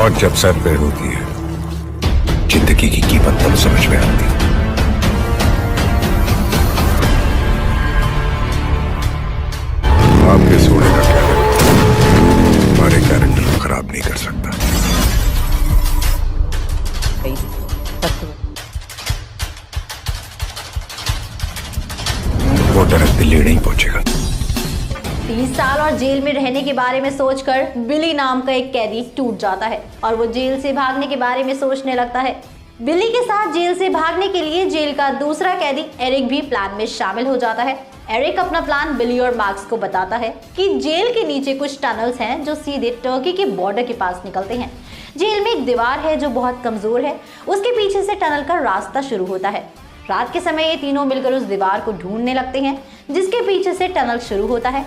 मौत जब सर पे होती है, जिंदगी की कीमत तब समझ में आती है। आपके सोने का कैरेक्टर हमारे कैरेक्टर को खराब नहीं कर सकता। वो डायरेक्ट दिल्ली नहीं पहुंचेगा। 30 साल और जेल में रहने के बारे में सोचकर बिली नाम का एक कैदी टूट जाता है और वो जेल से भागने के बारे में सोचने लगता है। बिली के साथ जेल से भागने के लिए जेल का दूसरा कैदी एरिक भी प्लान में शामिल हो जाता है। एरिक अपना प्लान बिली और मार्क्स को बताता है कि जेल के नीचे कुछ टनल्स हैं जो सीधे टर्की के बॉर्डर के पास निकलते हैं। जेल में एक दीवार है जो बहुत कमजोर है, उसके पीछे से टनल का रास्ता शुरू होता है। रात के समय ये तीनों मिलकर उस दीवार को ढूंढने लगते हैं जिसके पीछे से टनल शुरू होता है।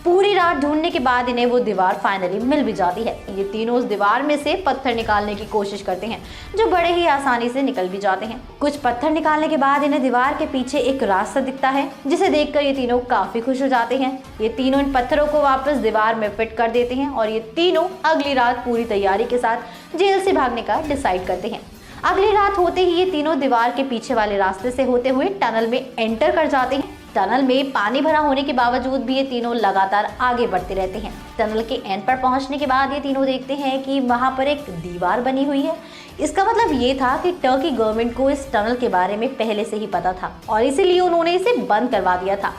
पूरी रात ढूंढने के बाद इन्हें वो दीवार फाइनली मिल भी जाती है। ये तीनों उस दीवार में से पत्थर निकालने की कोशिश करते हैं जो बड़े ही आसानी से निकल भी जाते हैं। कुछ पत्थर निकालने के बाद इन्हें दीवार के पीछे एक रास्ता दिखता है जिसे देखकर ये तीनों काफी खुश हो जाते हैं। ये तीनों इन पत्थरों को वापस दीवार में फिट कर देते हैं और ये तीनों अगली रात पूरी तैयारी के साथ जेल से भागने का डिसाइड करते हैं। अगली रात होते ही ये तीनों दीवार के पीछे वाले रास्ते से होते हुए टनल में एंटर कर जाते हैं। टनल में पानी भरा होने के बावजूद भी ये तीनों लगातार आगे बढ़ते रहते हैं। टनल के एंड पर पहुंचने के बाद ये तीनों देखते हैं कि वहां पर एक दीवार बनी हुई है। इसका मतलब ये था कि टर्की गवर्नमेंट को इस टनल के बारे में पहले से ही पता था और इसीलिए उन्होंने इसे बंद करवा दिया था।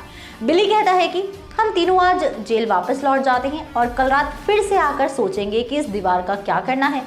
बिली कहता है कि हम तीनों आज जेल वापस लौट जाते हैं और कल रात फिर से आकर सोचेंगे कि इस दीवार का क्या करना है।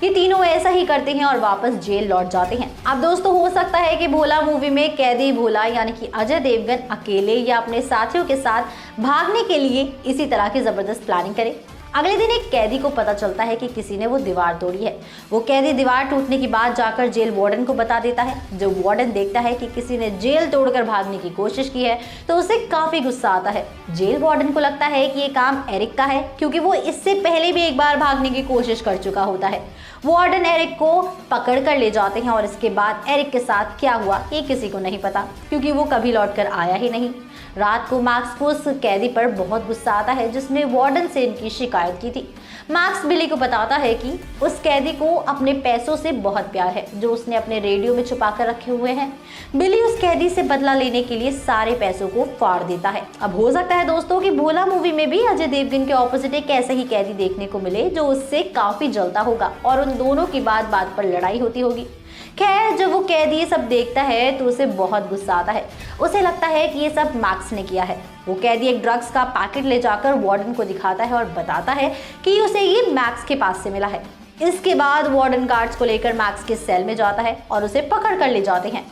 ये तीनों ऐसा ही करते हैं और वापस जेल लौट जाते हैं। अब दोस्तों हो सकता है कि भोला मूवी में कैदी भोला यानी कि अजय देवगन अकेले या अपने साथियों के साथ भागने के लिए इसी तरह की जबरदस्त प्लानिंग करे। अगले दिन एक कैदी को पता चलता है कि किसी ने वो दीवार तोड़ी है। वो कैदी दीवार टूटने की बात जाकर जेल वार्डन को बता देता है। जब वार्डन देखता है कि किसी ने जेल तोड़कर भागने की कोशिश की है तो उसे काफी गुस्सा आता है। जेल वार्डन को लगता है कि ये काम एरिक का है क्योंकि वो इससे पहले भी एक बार भागने की कोशिश कर चुका होता है। वार्डन एरिक को पकड़ कर ले जाते हैं और इसके बाद एरिक के साथ क्या हुआ ये किसी को नहीं पता क्योंकि वो कभी लौट कर आया ही नहीं। रात को मार्क्स को उस कैदी पर बहुत गुस्सा आता है जिसने वार्डन से इनकी शिकायत की थी। मार्क्स बिली को बताता है कि उस कैदी को अपने पैसों से बहुत प्यार है जो उसने अपने रेडियो में छुपा कर रखे हुए हैं। बिली उस कैदी से बदला लेने के लिए सारे पैसों को फाड़ देता है। अब हो सकता है दोस्तों कि भोला मूवी में भी अजय देवगन के ऑपोजिट एक ऐसा ही कैदी देखने को मिले जो उससे काफी जलता होगा और उन दोनों की बात बात पर लड़ाई होती होगी। खैर जब वो कैदी ये सब देखता है तो उसे बहुत गुस्सा आता है। उसे लगता है कि ये सब मार्क्स ने किया है। वो कैदी एक ड्रग्स का पैकेट ले जाकर वार्डन को दिखाता है और बताता है कि उसे ये मैक्स के पास से मिला है। इसके बाद वार्डन गार्ड्स को लेकर मैक्स के सेल में जाता है और उसे पकड़ कर ले जाते हैं।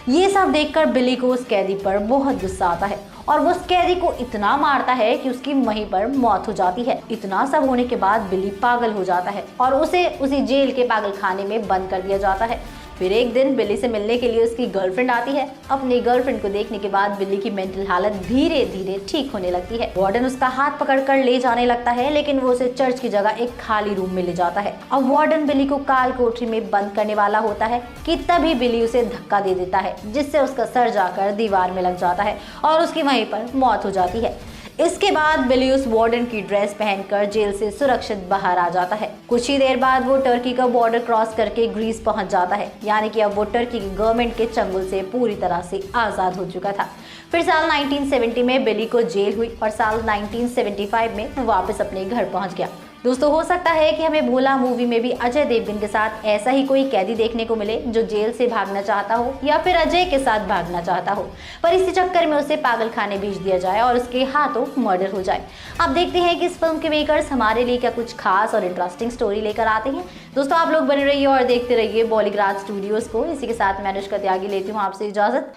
ये सब देखकर बिली को उस कैदी पर बहुत गुस्सा आता है और वो उस कैदी को इतना मारता है कि उसकी वहीं पर मौत हो जाती है। इतना सब होने के बाद बिली पागल हो जाता है और उसे उसी जेल के पागल खाने में बंद कर दिया जाता है। फिर एक दिन बिली से मिलने के लिए उसकी गर्लफ्रेंड आती है। अपनी गर्लफ्रेंड को देखने के बाद बिली की मेंटल हालत धीरे धीरे ठीक होने लगती है। वार्डन उसका हाथ पकड़कर ले जाने लगता है लेकिन वो उसे चर्च की जगह एक खाली रूम में ले जाता है। अब वार्डन बिली को काल कोठरी में बंद करने वाला होता है कि तभी बिली उसे धक्का दे देता है जिससे उसका सर जाकर दीवार में लग जाता है और उसकी वहीं पर मौत हो जाती है। इसके बाद बिली उस वार्डन की ड्रेस पहनकर जेल से सुरक्षित बाहर आ जाता है। कुछ ही देर बाद वो टर्की का बॉर्डर क्रॉस करके ग्रीस पहुंच जाता है, यानी कि अब वो टर्की की गवर्नमेंट के चंगुल से पूरी तरह से आजाद हो चुका था। फिर साल 1970 में बिली को जेल हुई और साल 1975 में वो वापस अपने घर पहुंच गया। दोस्तों हो सकता है कि हमें भोला मूवी में भी अजय देवगन के साथ ऐसा ही कोई कैदी देखने को मिले जो जेल से भागना चाहता हो या फिर अजय के साथ भागना चाहता हो, पर इसी चक्कर में उसे पागल खाने भेज दिया जाए और उसके हाथों मर्डर हो जाए। अब देखते हैं कि इस फिल्म के मेकर्स हमारे लिए क्या कुछ खास और इंटरेस्टिंग स्टोरी लेकर आते हैं। दोस्तों आप लोग बने रहिए और देखते रहिए बॉलीग्राज स्टूडियोज को। इसी के साथ मैं अनुष्का त्यागी लेती हूँ आपसे इजाजत।